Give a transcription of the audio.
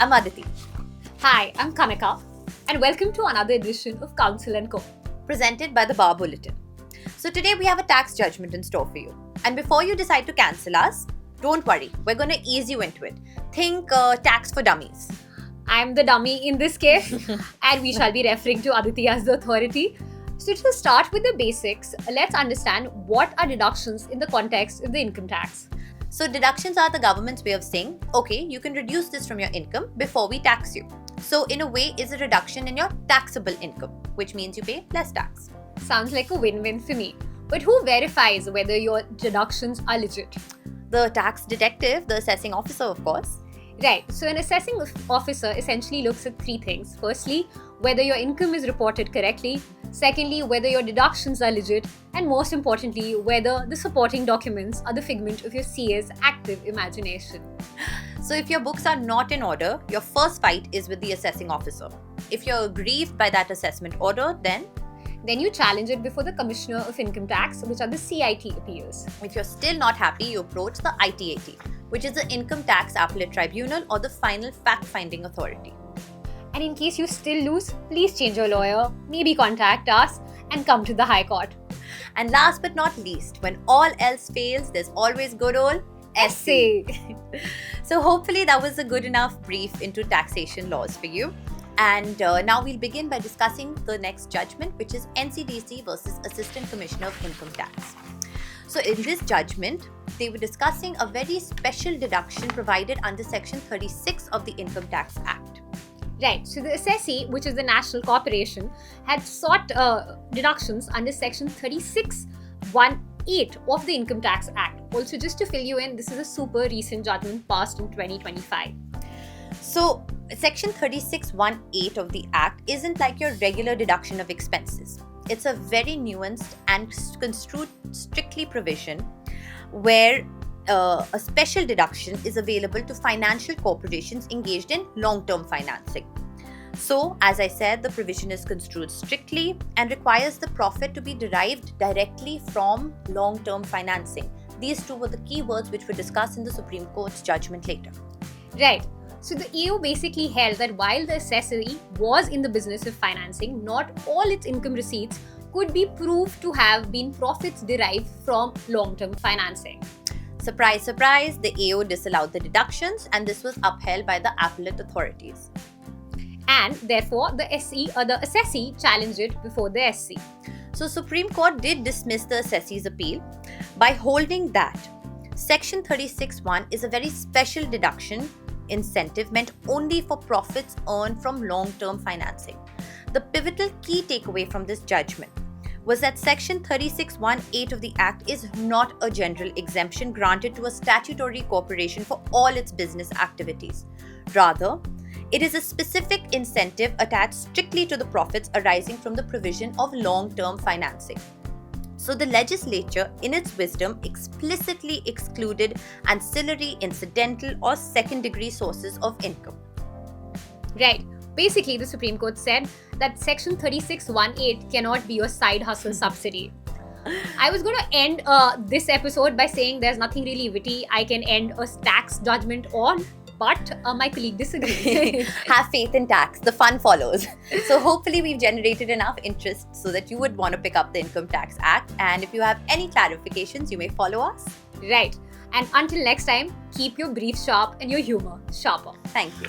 I'm Aditi. Hi, I'm Kanika, and welcome to another edition of Counsel Co, presented by the Bar Bulletin. So today we have a tax judgment in store for you. And before you decide to cancel us, don't worry, we're going to ease you into it. Think tax for dummies. I'm the dummy in this case, and we shall be referring to Aditi as the authority. So to start with the basics, let's understand what are deductions in the context of the income tax. So deductions are the government's way of saying, okay, you can reduce this from your income before we tax you. So in a way, it's a reduction in your taxable income, which means you pay less tax. Sounds like a win-win for me. But who verifies whether your deductions are legit? The tax detective, the assessing officer, of course. Right, so an assessing officer essentially looks at three things. Firstly, whether your income is reported correctly. Secondly, whether your deductions are legit. And most importantly, whether the supporting documents are the figment of your CA's active imagination. So if your books are not in order, your first fight is with the assessing officer. If you're aggrieved by that assessment order, then you challenge it before the Commissioner of Income Tax, which are the CIT appeals. If you're still not happy, you approach the ITAT, which is the Income Tax Appellate Tribunal or the final fact-finding authority. And in case you still lose, please change your lawyer, maybe contact us and come to the High Court. And last but not least, when all else fails, there's always good old essay. So hopefully that was a good enough brief into taxation laws for you. And now we'll begin by discussing the next judgment, which is NCDC versus Assistant Commissioner of Income Tax. So in this judgment, they were discussing a very special deduction provided under Section 36 of the Income Tax Act. Right, so the assessee, which is the national corporation, had sought deductions under Section 36(1)(8) of the Income Tax Act. Also, just to fill you in, this is a super recent judgment passed in 2025. So, Section 36(1)(8) of the Act isn't like your regular deduction of expenses. It's a very nuanced and construed strictly provision where a special deduction is available to financial corporations engaged in long-term financing. So, as I said, the provision is construed strictly and requires the profit to be derived directly from long-term financing. These two were the key words which were discussed in the Supreme Court's judgment later. Right. So the AO basically held that while the assessee was in the business of financing, not all its income receipts could be proved to have been profits derived from long-term financing. Surprise, surprise, the AO disallowed the deductions and this was upheld by the appellate authorities. And therefore, the assessee challenged it before the SC. So Supreme Court did dismiss the assessee's appeal by holding that Section 36(1) is a very special deduction incentive meant only for profits earned from long-term financing. The pivotal key takeaway from this judgment was that Section 36(1)(8) of the Act is not a general exemption granted to a statutory corporation for all its business activities. Rather, it is a specific incentive attached strictly to the profits arising from the provision of long-term financing. So the legislature, in its wisdom, explicitly excluded ancillary, incidental, or second-degree sources of income. Right. Basically, the Supreme Court said that Section 36(1)(8) cannot be your side hustle subsidy. I was going to end this episode by saying there's nothing really witty I can end a tax judgment on, but my colleague disagreed. Have faith in tax. The fun follows. So hopefully we've generated enough interest so that you would want to pick up the Income Tax Act. And if you have any clarifications, you may follow us. Right. And until next time, keep your brief sharp and your humor sharper. Thank you.